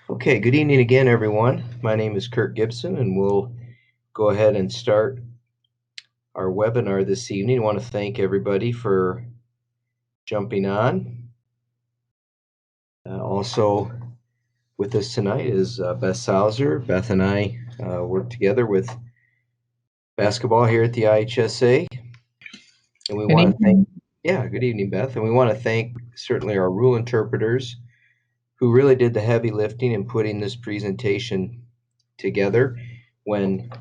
Okay, good evening again, everyone. My name is Kurt Gibson, and we'll go ahead and start our webinar this evening. I want to thank everybody for jumping on. Also with us tonight is Beth Salzer. Beth and I work together with basketball here at the IHSA, and we Good want to evening. good evening, Beth, and we want to thank certainly our rule interpreters who really did the heavy lifting in putting this presentation together. When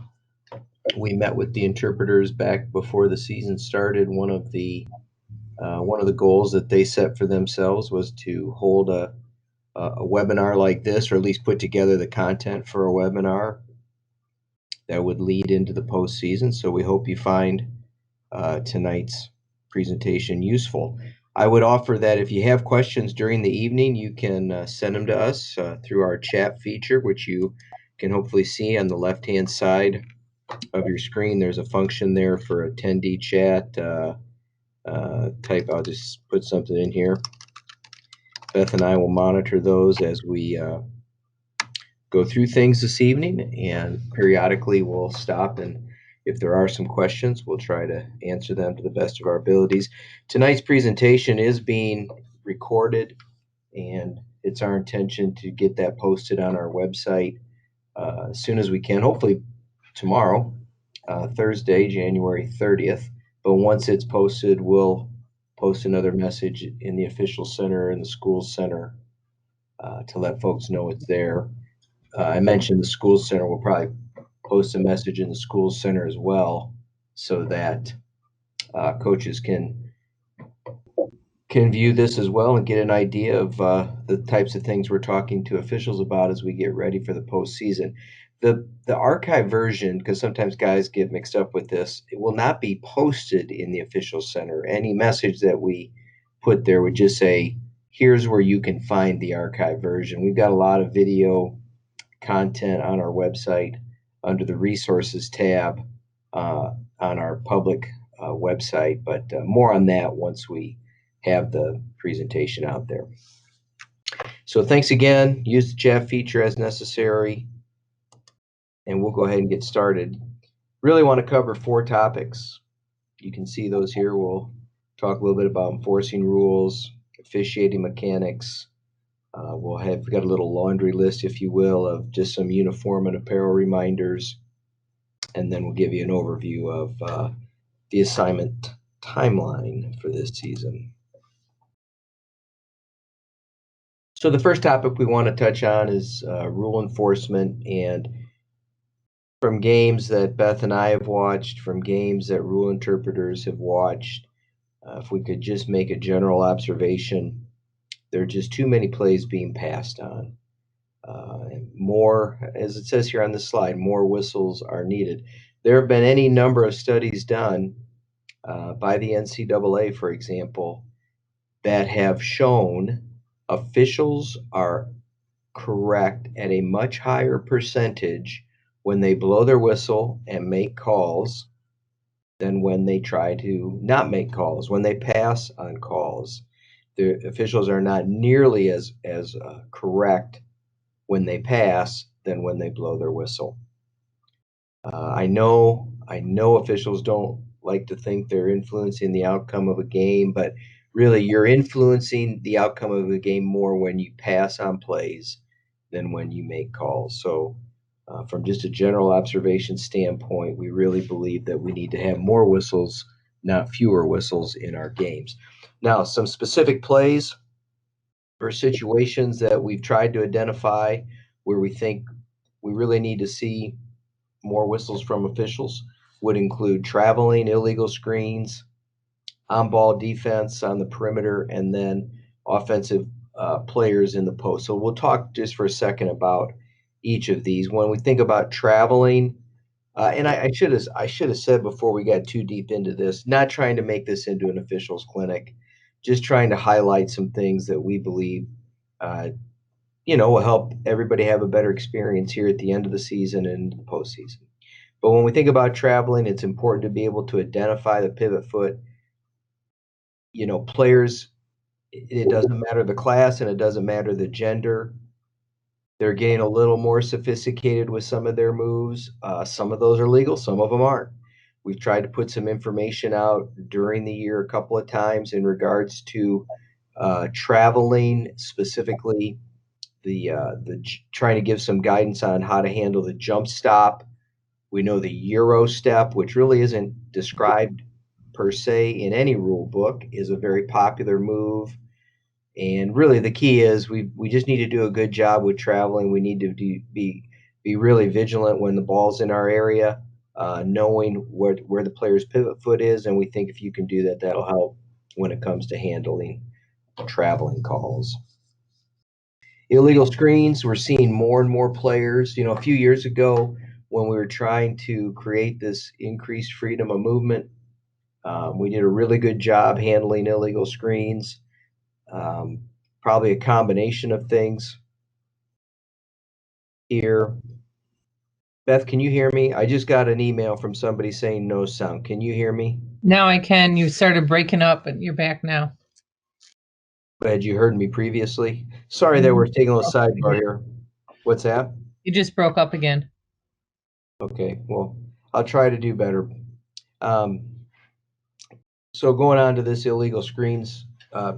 we met with the interpreters back before the season started, one of the goals that they set for themselves was to hold a webinar like this, or at least put together the content for a webinar that would lead into the postseason. So we hope you find tonight's presentation useful. I would offer that if you have questions during the evening, you can send them to us through our chat feature, which you can hopefully see on the left-hand side of your screen. There's a function there for attendee chat. I'll just put something in here. Beth and I will monitor those as we go through things this evening, and periodically we'll stop, and if there are some questions, we'll try to answer them to the best of our abilities. Tonight's presentation is being recorded, and it's our intention to get that posted on our website as soon as we can, hopefully tomorrow, Thursday, January 30th. But once it's posted, we'll post another message in the official center and the school center to let folks know it's there. I mentioned the school center. We'll probably post a message in the school center as well, so that coaches can view this as well and get an idea of the types of things we're talking to officials about as we get ready for the postseason. The archive version, because sometimes guys get mixed up with this, it will not be posted in the official center. Any message that we put there would just say, here's where you can find the archive version. We've got a lot of video content on our website under the resources tab on our public website, but more on that once we have the presentation out there. So thanks again. Use the chat feature as necessary, and we'll go ahead and get started. Really want to cover 4 topics. You can see those here. We'll talk a little bit about enforcing rules, officiating mechanics. We've got a little laundry list, if you will, of just some uniform and apparel reminders, and then we'll give you an overview of the assignment timeline for this season. So the first topic we want to touch on is rule enforcement, and from games that Beth and I have watched, from games that rule interpreters have watched, if we could just make a general observation, there are just too many plays being passed on. More, as it says here on this slide, more whistles are needed. There have been any number of studies done by the NCAA, for example, that have shown officials are correct at a much higher percentage when they blow their whistle and make calls than when they try to not make calls. When they pass on calls, the officials are not nearly as correct when they pass than when they blow their whistle. I know officials don't like to think they're influencing the outcome of a game, but really you're influencing the outcome of a game more when you pass on plays than when you make calls. So from just a general observation standpoint, we really believe that we need to have more whistles, not fewer whistles in our games. Now, some specific plays or situations that we've tried to identify where we think we really need to see more whistles from officials would include traveling, illegal screens, on-ball defense on the perimeter, and then offensive players in the post. So we'll talk just for a second about each of these. When we think about traveling, and I should have said before we got too deep into this, not trying to make this into an officials clinic, just trying to highlight some things that we believe will help everybody have a better experience here at the end of the season and the postseason. But when we think about traveling, it's important to be able to identify the pivot foot. Players It doesn't matter the class and it doesn't matter the gender. They're getting a little more sophisticated with some of their moves. Some of those are legal, some of them aren't. We've tried to put some information out during the year a couple of times in regards to traveling, specifically the trying to give some guidance on how to handle the jump stop. We know the Euro step, which really isn't described per se in any rule book, is a very popular move. And really, the key is we just need to do a good job with traveling. We need to be really vigilant when the ball's in our area, knowing where the player's pivot foot is. And we think if you can do that, that'll help when it comes to handling traveling calls. Illegal screens, we're seeing more and more players. A few years ago when we were trying to create this increased freedom of movement, we did a really good job handling illegal screens. Probably a combination of things here. Beth, can you hear me? I just got an email from somebody saying no sound. Can you hear me? Now I can. You started breaking up, but you're back now. Had you heard me previously? Sorry that we're taking a little sidebar here. What's that? You just broke up again. Okay, well, I'll try to do better. So going on to this illegal screens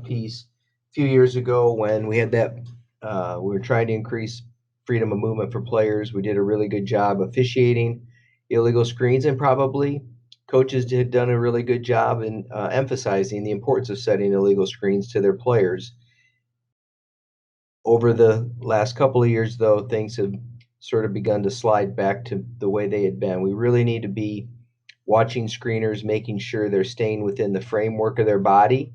piece, a few years ago when we had that, we were trying to increase freedom of movement for players. We did a really good job officiating illegal screens, and probably coaches had done a really good job in emphasizing the importance of setting illegal screens to their players. Over the last couple of years, though, things have sort of begun to slide back to the way they had been. We really need to be watching screeners, making sure they're staying within the framework of their body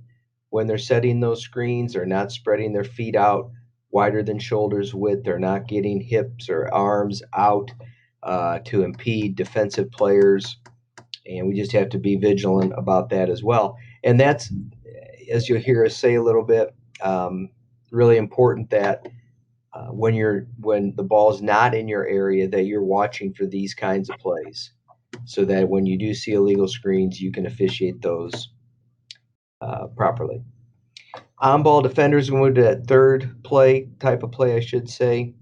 when they're setting those screens. They're not spreading their feet out wider than shoulders width. They're not getting hips or arms out to impede defensive players. And we just have to be vigilant about that as well. And that's, as you'll hear us say a little bit, really important that when the ball's not in your area, that you're watching for these kinds of plays, so that when you do see illegal screens, you can officiate those properly. On-ball defenders, we moved to that third type of play, I should say.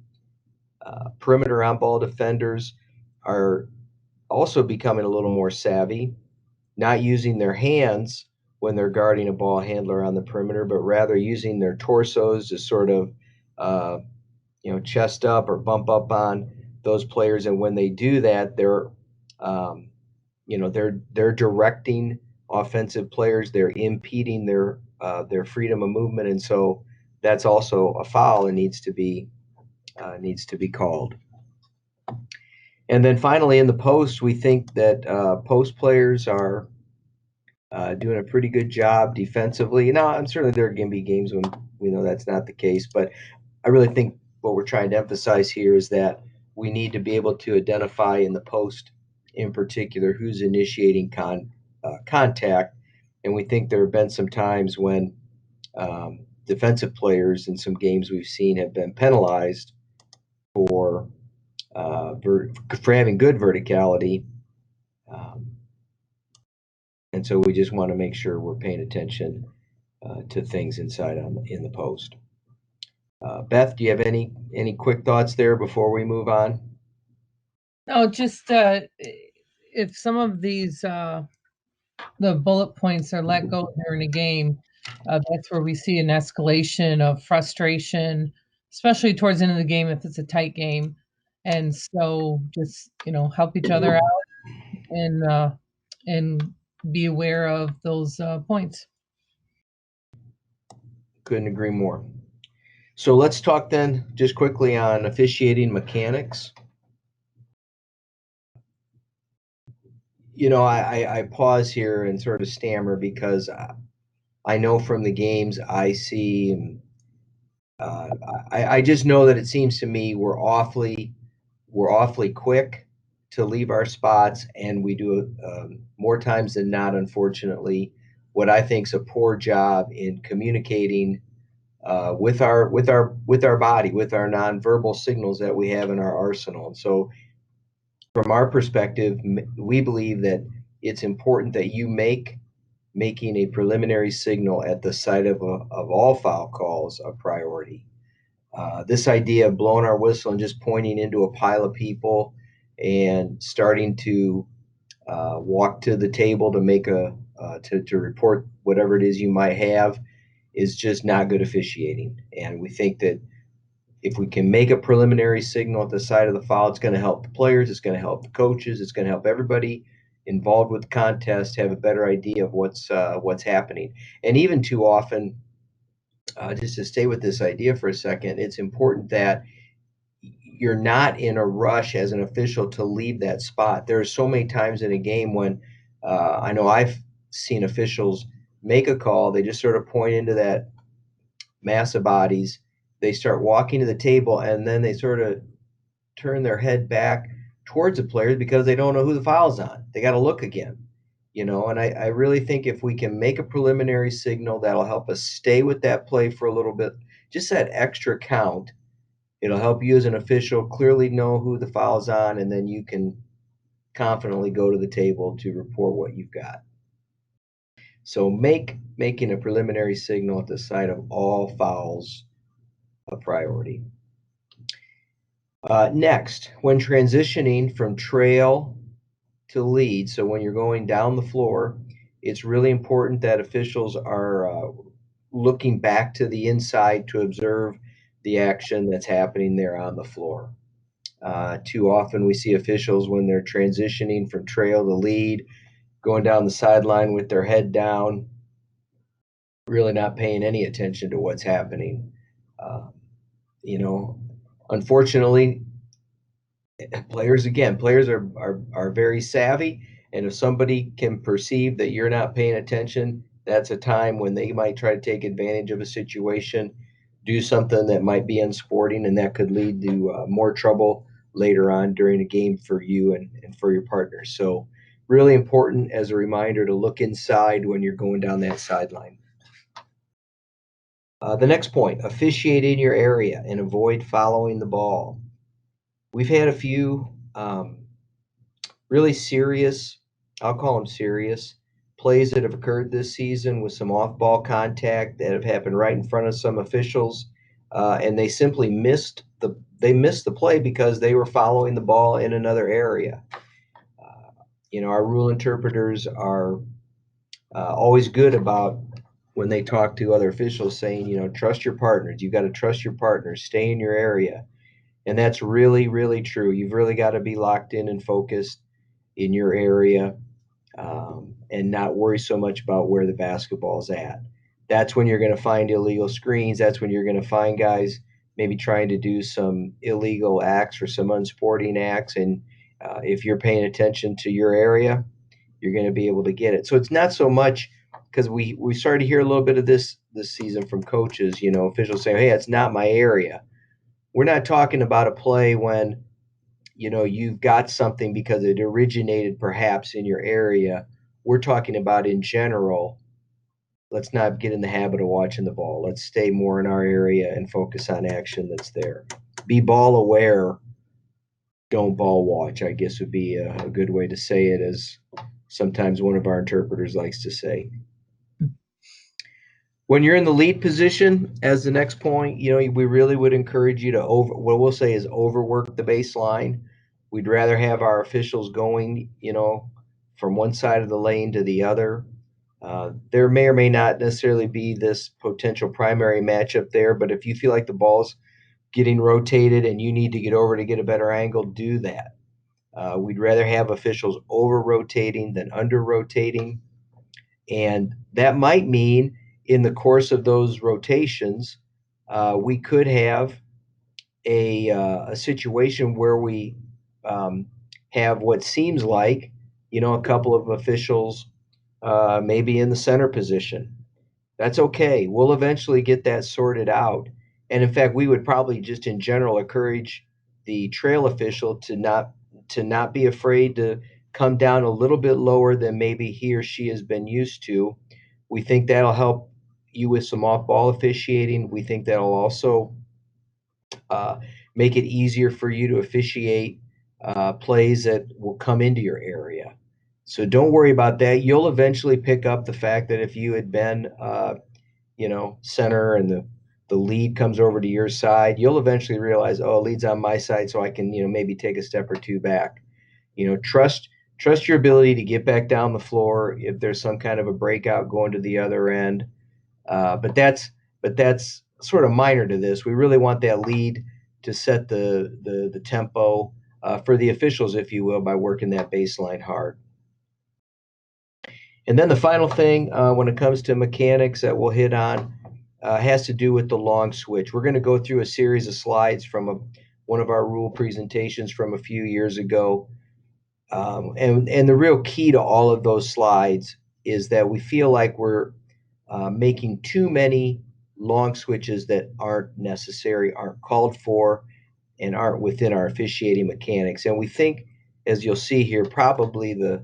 Perimeter on-ball defenders are also becoming a little more savvy, not using their hands when they're guarding a ball handler on the perimeter, but rather using their torsos to sort of chest up or bump up on those players. And when they do that, they're directing offensive players. They're impeding their freedom of movement, and so that's also a foul and needs to be called. And then finally, in the post, we think that post players are doing a pretty good job defensively. Now, I'm certainly there can be games when we know that's not the case, but I really think what we're trying to emphasize here is that we need to be able to identify in the post, in particular, who's initiating contact. And we think there have been some times when defensive players in some games we've seen have been penalized for having good verticality. And so we just want to make sure we're paying attention to things inside in the post. Beth, do you have any quick thoughts there before we move on? No, just if some of these the bullet points are let go during a game, that's where we see an escalation of frustration, especially towards the end of the game if it's a tight game. And so just help each other out and be aware of those points. Couldn't agree more. So let's talk then just quickly on officiating mechanics. I pause here and sort of stammer because I know from the games I see, I just know that it seems to me we're awfully quick to leave our spots, and we do more times than not, unfortunately, what I think is a poor job in communicating with our body, with our nonverbal signals that we have in our arsenal. And so from our perspective, we believe that it's important that you make making a preliminary signal at the site of all foul calls a priority. This idea of blowing our whistle and just pointing into a pile of people and starting to walk to the table to make to report whatever it is you might have is just not good officiating. And we think that if we can make a preliminary signal at the side of the foul, it's going to help the players, it's going to help the coaches, it's going to help everybody involved with the contest have a better idea of what's happening. And even too often, just to stay with this idea for a second, it's important that you're not in a rush as an official to leave that spot. There are so many times in a game when I know I've seen officials make a call, they just sort of point into that mass of bodies, they start walking to the table, and then they sort of turn their head back towards the players because they don't know who the foul's on. They got to look again, and I really think if we can make a preliminary signal, that'll help us stay with that play for a little bit, just that extra count. It'll help you as an official clearly know who the foul's on, and then you can confidently go to the table to report what you've got. So making a preliminary signal at the site of all fouls a priority. Next, when transitioning from trail to lead, so when you're going down the floor, it's really important that officials are looking back to the inside to observe the action that's happening there on the floor. Too often we see officials when they're transitioning from trail to lead, going down the sideline with their head down, really not paying any attention to what's happening. Uh, you know, Unfortunately, players are very savvy, and if somebody can perceive that you're not paying attention, that's a time when they might try to take advantage of a situation, do something that might be unsporting, and that could lead to more trouble later on during a game for you and for your partner. So really important as a reminder to look inside when you're going down that sideline. The next point, officiate in your area and avoid following the ball. We've had a few really serious, I'll call them serious, plays that have occurred this season with some off ball contact that have happened right in front of some officials. And they simply missed the play because they were following the ball in another area. Our rule interpreters are always good about when they talk to other officials saying, trust your partners. You got to trust your partners, stay in your area. And that's really, really true. You've really got to be locked in and focused in your area, and not worry so much about where the basketball's at. That's when you're going to find illegal screens. That's when you're going to find guys maybe trying to do some illegal acts or some unsporting acts. And if you're paying attention to your area, you're going to be able to get it. So it's not so much because we started to hear a little bit of this season from coaches, officials saying, hey, it's not my area. We're not talking about a play when you've got something because it originated perhaps in your area. We're talking about in general. Let's not get in the habit of watching the ball. Let's stay more in our area and focus on action that's there. Be ball aware, don't ball watch, I guess would be a good way to say it, as sometimes one of our interpreters likes to say. When you're in the lead position, as the next point, we really would encourage you to what we'll say is overwork the baseline. We'd rather have our officials going, from one side of the lane to the other. There may or may not necessarily be this potential primary matchup there, but if you feel like the ball's getting rotated and you need to get over to get a better angle, do that. We'd rather have officials over rotating than under rotating. And that might mean in the course of those rotations, we could have a situation where we have what seems like, a couple of officials maybe in the center position. That's okay. We'll eventually get that sorted out. And in fact, we would probably just in general encourage the trail official to not be afraid to come down a little bit lower than maybe he or she has been used to. We think that'll help you with some off-ball officiating. We think that'll also uh, make it easier for you to officiate plays that will come into your area. So don't worry about that. You'll eventually pick up the fact that if you had been, center and the lead comes over to your side, you'll eventually realize, oh, lead's on my side, so I can, maybe take a step or two back. Trust your ability to get back down the floor if there's some kind of a breakout going to the other end. But that's sort of minor to this. We really want that lead to set the tempo for the officials, if you will, by working that baseline hard. And then the final thing when it comes to mechanics that we'll hit on has to do with the long switch. We're going to go through a series of slides from one of our rule presentations from a few years ago. And the real key to all of those slides is that we feel like we're making too many long switches that aren't necessary, aren't called for, and aren't within our officiating mechanics. And we think, as you'll see here, probably the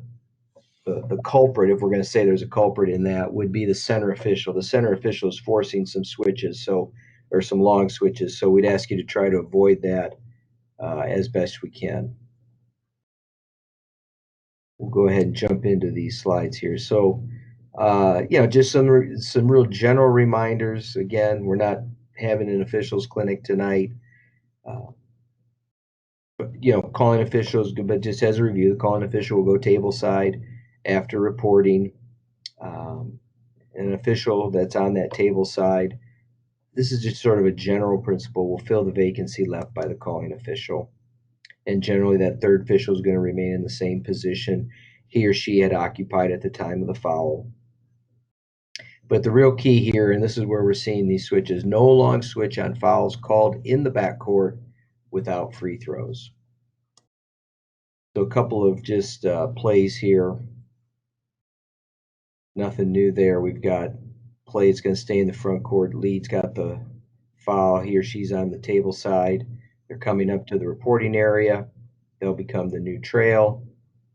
culprit, if we're going to say there's a culprit in that, would be the center official. The center official is forcing some switches, or some long switches. So we'd ask you to try to avoid that as best we can. We'll go ahead and jump into these slides here. So, just some real general reminders. Again, we're not having an officials clinic tonight. Calling officials, but just as a review, the calling official will go table side after reporting. An official that's on that table side, this is just sort of a general principle, will fill the vacancy left by the calling official. And generally, that third official is going to remain in the same position he or she had occupied at the time of the foul. But the real key here, and this is where we're seeing these switches, no long switch on fouls called in the backcourt without free throws. So a couple of just plays here. Nothing new there. We've got plays going to stay in the front court. Lead's got the foul. He or she's on the table side. They're coming up to the reporting area. They'll become the new trail.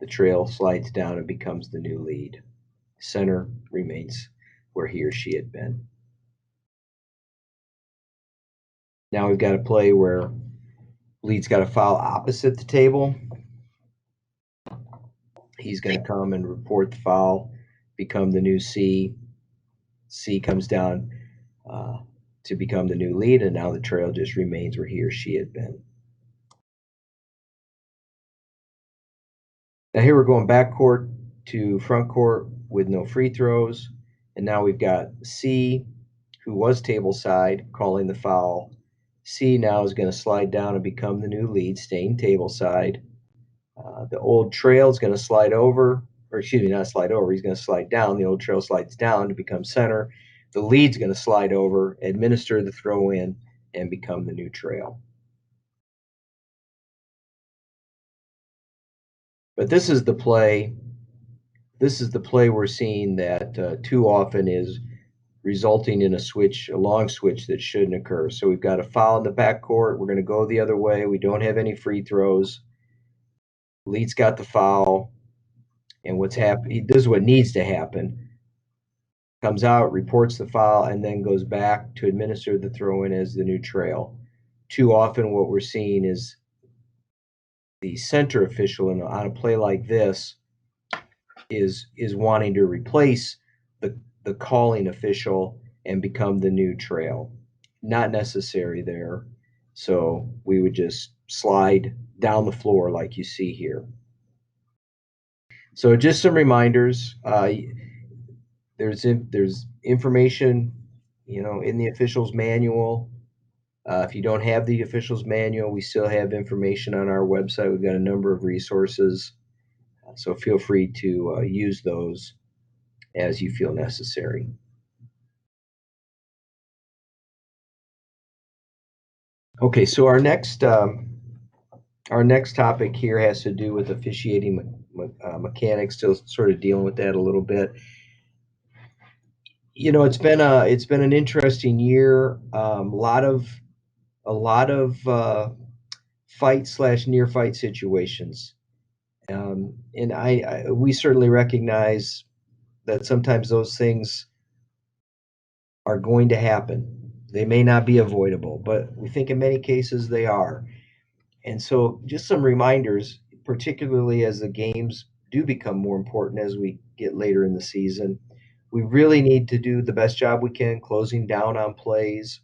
The trail slides down and becomes the new lead. Center remains where he or she had been. Now we've got a play where lead's got a foul opposite the table. He's going to come and report the foul, become the new C. C comes down to become the new lead, and now the trail just remains where he or she had been. Now here we're going back court to front court with no free throws, and now we've got C, who was table side, calling the foul. C now is going to slide down and become the new lead, staying table side. The old trail is going to slide over, or excuse me, not slide over. He's going to slide down. The old trail slides down to become center. The lead's going to slide over, administer the throw in, and become the new trail. But this is the play. This is the play we're seeing that too often is resulting in a long switch that shouldn't occur. So we've got a foul in the backcourt. We're going to go the other way. We don't have any free throws. Lead's got the foul. And what's happened? This is what needs to happen. Comes out, reports the foul, and then goes back to administer the throw-in as the new trail. Too often, what we're seeing is the center official on a play like this is wanting to replace the calling official and become the new trail. Not necessary there. So we would just slide down the floor like you see here. So just some reminders. There's information, in the officials manual. If you don't have the officials manual, we still have information on our website. We've got a number of resources, so feel free to use those as you feel necessary. Okay, so our next topic here has to do with officiating mechanics. Still sort of dealing with that a little bit. It's been an interesting year. A lot of fight/near fight situations, and we certainly recognize that sometimes those things are going to happen. They may not be avoidable, but we think in many cases they are. And so, just some reminders, particularly as the games do become more important as we get later in the season. We really need to do the best job we can closing down on plays.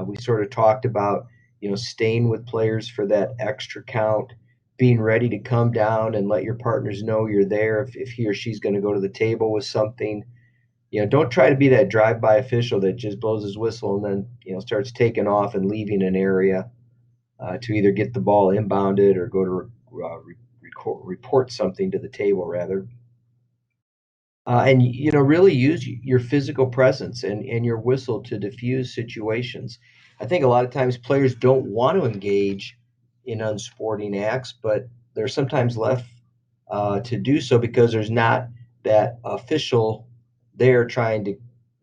We sort of talked about, staying with players for that extra count, being ready to come down and let your partners know you're there if he or she's going to go to the table with something. Don't try to be that drive-by official that just blows his whistle and then, starts taking off and leaving an area to either get the ball inbounded or go to report something to the table, rather. And really use your physical presence and your whistle to diffuse situations. I think a lot of times players don't want to engage in unsporting acts, but they're sometimes left to do so because there's not that official there trying to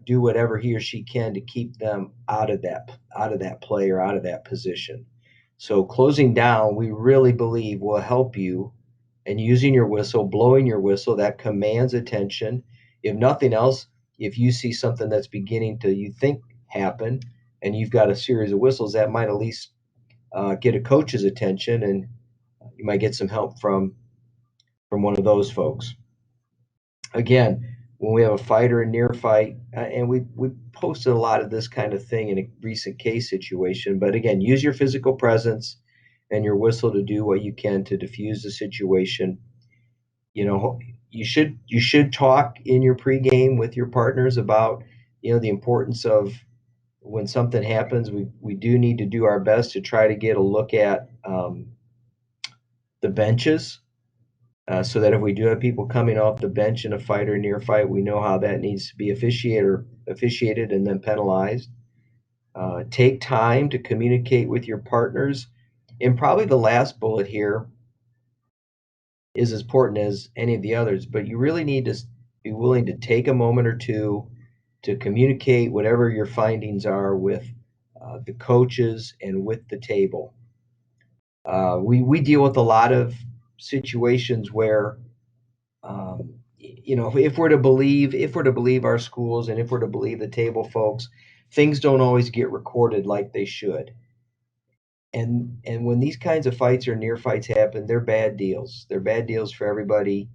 do whatever he or she can to keep them out of that play or out of that position. So closing down, we really believe will help you, and using your whistle, blowing your whistle, that commands attention. If nothing else, if you see something that's beginning to, you think, happen, and you've got a series of whistles, that might at least get a coach's attention, and you might get some help from one of those folks. Again, when we have a fight or a near fight, and we posted a lot of this kind of thing in a recent case situation, but again, use your physical presence and your whistle to do what you can to diffuse the situation. You should talk in your pregame with your partners about the importance of when something happens. We do need to do our best to try to get a look at the benches, so that if we do have people coming off the bench in a fight or near fight, we know how that needs to be officiated and then penalized. Take time to communicate with your partners. And probably the last bullet here is as important as any of the others, but you really need to be willing to take a moment or two to communicate whatever your findings are with the coaches and with the table. We deal with a lot of situations where, if we're to believe our schools and if we're to believe the table folks, things don't always get recorded like they should. And when these kinds of fights or near fights happen, they're bad deals. They're bad deals for everybody.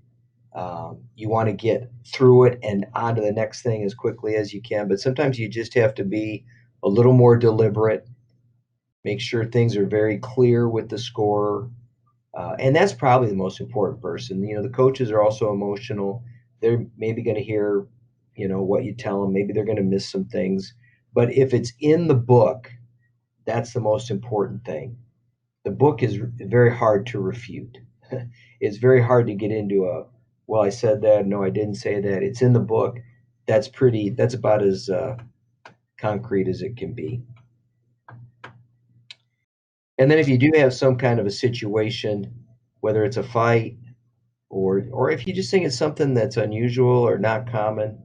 You want to get through it and on to the next thing as quickly as you can, but sometimes you just have to be a little more deliberate, make sure things are very clear with the scorer. And that's probably the most important person. The coaches are also emotional. They're maybe going to hear, what you tell them. Maybe they're going to miss some things. But if it's in the book, that's the most important thing. The book is very hard to refute. It's very hard to get into well, I said that. No, I didn't say that. It's in the book. That's about as concrete as it can be. And then if you do have some kind of a situation, whether it's a fight, or if you just think it's something that's unusual or not common,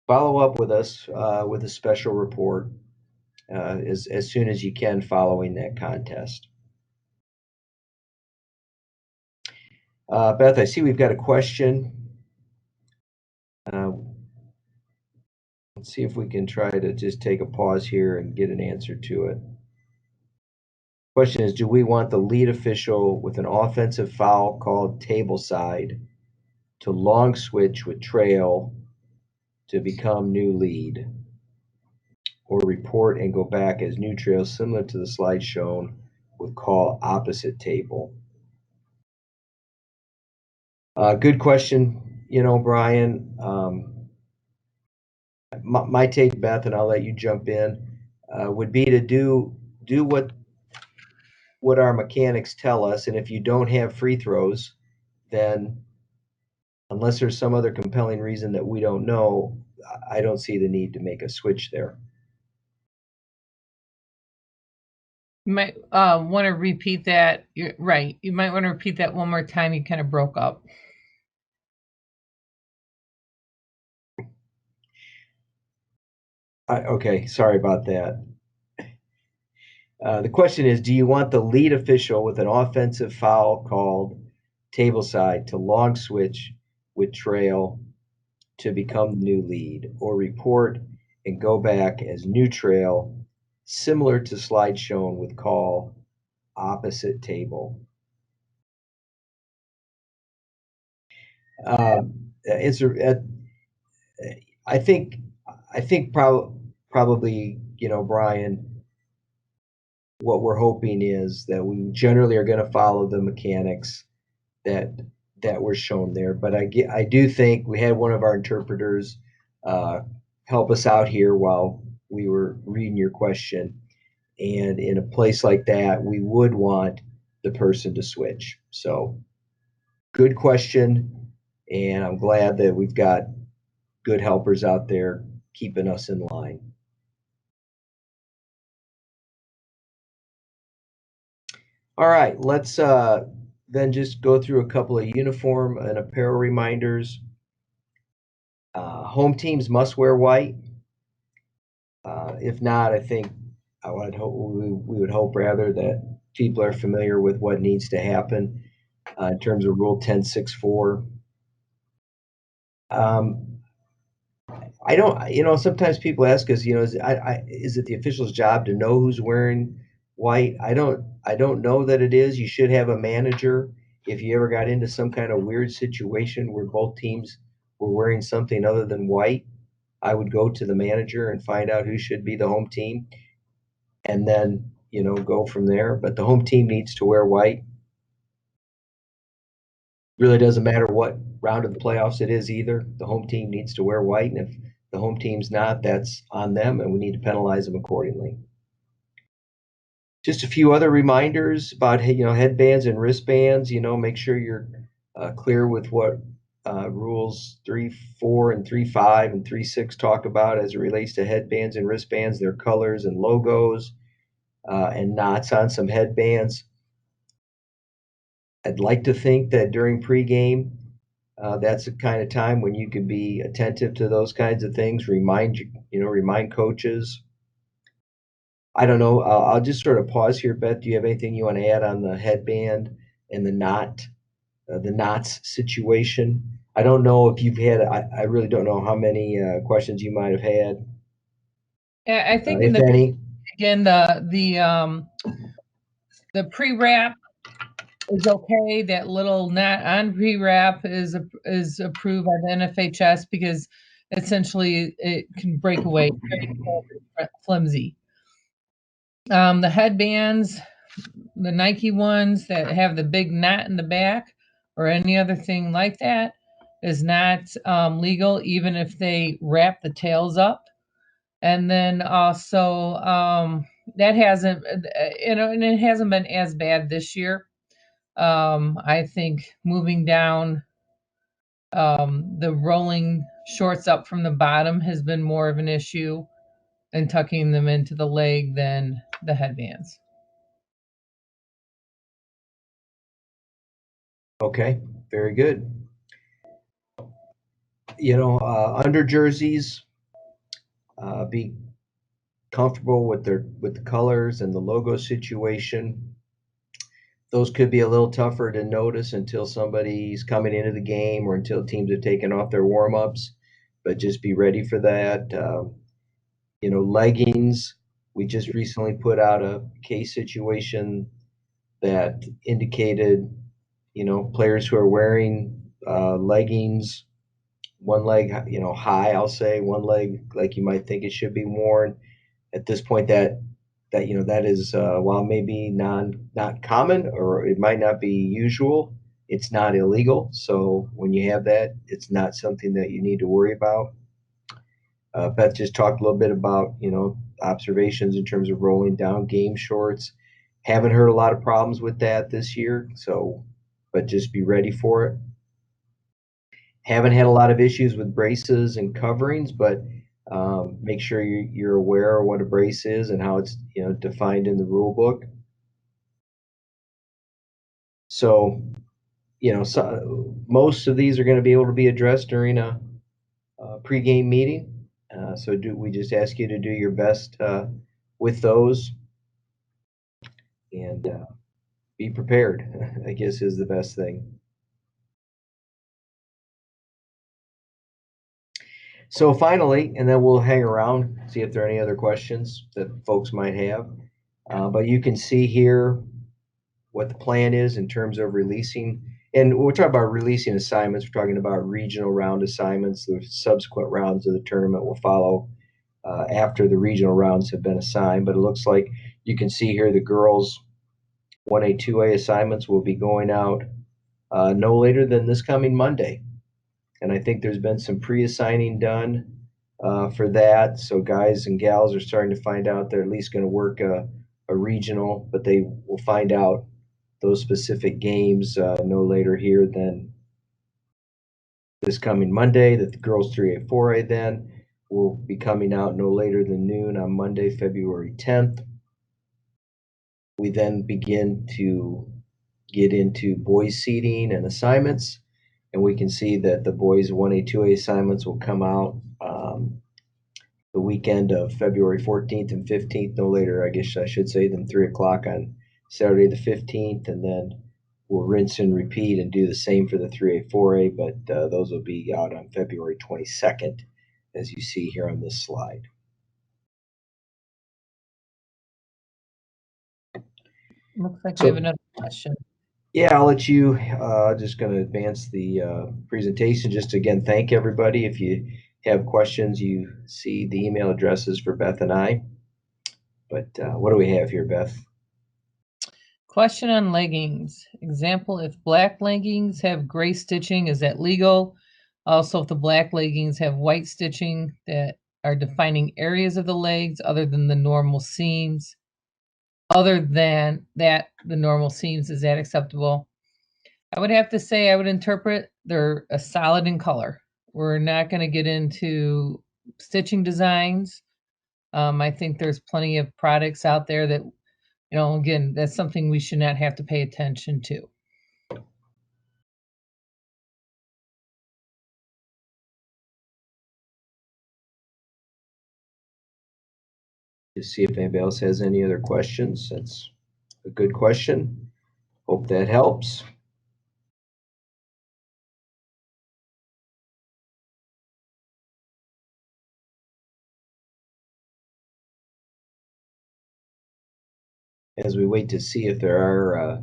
follow up with us with a special report as soon as you can following that contest. Beth, I see we've got a question. Uh, let's see if we can try to just take a pause here and get an answer to it. Question is, do we want the lead official with an offensive foul called table side to long switch with trail to become new lead, or report and go back as new trail, similar to the slide shown with call opposite table? Good question, Brian. My take, Beth, and I'll let you jump in, would be to do what our mechanics tell us, and if you don't have free throws, then unless there's some other compelling reason that we don't know, I don't see the need to make a switch there. You might want to repeat that. You're right. You might want to repeat that one more time. You kind of broke up. Okay, sorry about that. The question is, do you want the lead official with an offensive foul called table side to long switch with trail to become the new lead, or report and go back as new trail, similar to slide shown with call opposite table? It's a, I think probably, Brian, what we're hoping is that we generally are going to follow the mechanics that were shown there. But I do think we had one of our interpreters uh, help us out here while we were reading your question. And in a place like that, we would want the person to switch. So good question. And I'm glad that we've got good helpers out there keeping us in line. All right, let's then just go through a couple of uniform and apparel reminders. Home teams must wear white. If not, I think we would hope rather that people are familiar with what needs to happen in terms of Rule 10.6.4. Um, I don't, sometimes people ask us, is it the official's job to know who's wearing white? I don't know that it is. You should have a manager. If you ever got into some kind of weird situation where both teams were wearing something other than white, I would go to the manager and find out who should be the home team and then, go from there. But the home team needs to wear white. Really doesn't matter what round of the playoffs it is either. The home team needs to wear white, and if the home team's not, that's on them, and we need to penalize them accordingly. Just a few other reminders about headbands and wristbands. Make sure you're clear with what rules 3.4 and 3.5 and 3.6 talk about as it relates to headbands and wristbands, their colors and logos, and knots on some headbands. I'd like to think that during pregame, that's the kind of time when you could be attentive to those kinds of things. Remind coaches. I don't know. I'll just sort of pause here. Beth, do you have anything you want to add on the headband and the knots situation? I don't know if you've had. I really don't know how many questions you might have had, I think in if the any. again the pre-wrap is okay. That little knot on pre-wrap is approved by the NFHS because essentially it can break away very flimsy. The headbands, the Nike ones that have the big knot in the back or any other thing like that is not legal, even if they wrap the tails up. And then also that hasn't, and it hasn't been as bad this year. I think moving down the rolling shorts up from the bottom has been more of an issue and tucking them into the leg than the headbands. Okay, very good. Under jerseys, be comfortable with the colors and the logo situation. Those could be a little tougher to notice until somebody's coming into the game or until teams have taken off their warm ups. But just be ready for that. Leggings. We just recently put out a case situation that indicated, players who are wearing leggings, one leg, high, I'll say, one leg like you might think it should be worn. At this point, that is while maybe not common or it might not be usual, it's not illegal. So when you have that, it's not something that you need to worry about. Beth just talked a little bit about observations in terms of rolling down game shorts. Haven't heard a lot of problems with that this year, so but just be ready for it. Haven't had a lot of issues with braces and coverings, but make sure you're aware of what a brace is and how it's defined in the rule book. So most of these are going to be able to be addressed during a pregame meeting. So we just ask you to do your best with those and be prepared, I guess is the best thing. So finally, and then we'll hang around, see if there are any other questions that folks might have. But you can see here what the plan is in terms of releasing And when we're talking about releasing assignments, we're talking about regional round assignments. The subsequent rounds of the tournament will follow after the regional rounds have been assigned. But it looks like you can see here the girls 1A, 2A assignments will be going out no later than this coming Monday. And I think there's been some pre-assigning done for that. So guys and gals are starting to find out they're at least going to work a regional, but they will find out those specific games no later here than this coming Monday. That the girls 3A, 4A then will be coming out no later than noon on Monday, February 10th. We then begin to get into boys seeding and assignments, and we can see that the boys 1A, 2A assignments will come out the weekend of February 14th and 15th, no later, I guess I should say, than 3 o'clock on Saturday the 15th, and then we'll rinse and repeat and do the same for the 3A, 4A, but those will be out on February 22nd, as you see here on this slide. Looks like we have another question. Yeah, I'll let you. Just going to advance the presentation. Just to, again, thank everybody. If you have questions, you see the email addresses for Beth and I. But what do we have here, Beth? Question on leggings. Example, if black leggings have gray stitching, is that legal? Also, if the black leggings have white stitching that are defining areas of the legs other than the normal seams, other than that, the normal seams, is that acceptable? I would have to say I would interpret they're a solid in color. We're not going to get into stitching designs. I think there's plenty of products out there that, again, that's something we should not have to pay attention to. Just see if anybody else has any other questions. That's a good question. Hope that helps. As we wait to see if there are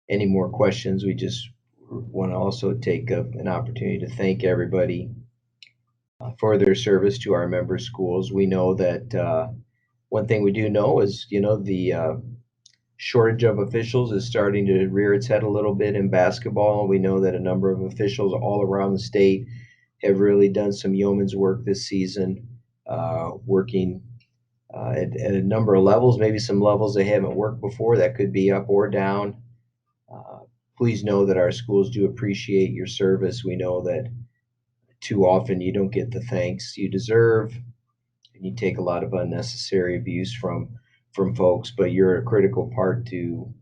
any more questions, we just want to also take an opportunity to thank everybody for their service to our member schools. We know that one thing we do know is, the shortage of officials is starting to rear its head a little bit in basketball. We know that a number of officials all around the state have really done some yeoman's work this season, working at a number of levels, maybe some levels they haven't worked before. That could be up or down. Please know that our schools do appreciate your service. We know that too often you don't get the thanks you deserve, and you take a lot of unnecessary abuse from folks, but you're a critical part to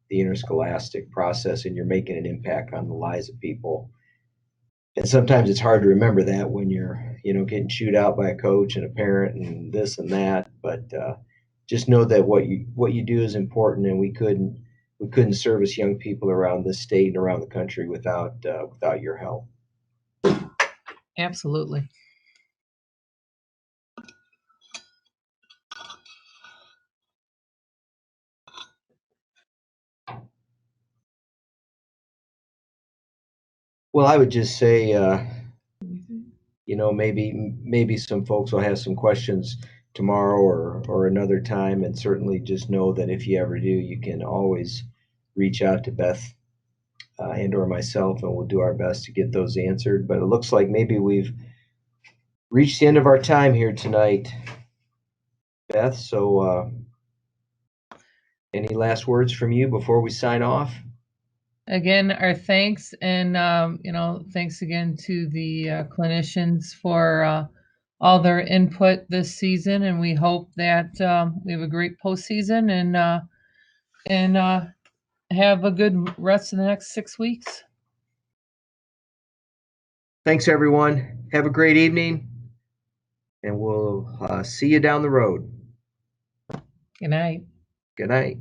the interscholastic process, and you're making an impact on the lives of people. And sometimes it's hard to remember that when you're, getting chewed out by a coach and a parent and this and that. But just know that what you do is important, and we couldn't service young people around this state and around the country without your help. Absolutely. Well, I would just say, maybe some folks will have some questions tomorrow or another time, and certainly just know that if you ever do, you can always reach out to Beth and or myself, and we'll do our best to get those answered. But it looks like maybe we've reached the end of our time here tonight, Beth. So any last words from you before we sign off? Again, our thanks, and thanks again to the clinicians for all their input this season, and we hope that we have a great postseason and have a good rest of the next 6 weeks. Thanks, everyone. Have a great evening, and we'll see you down the road. Good night. Good night.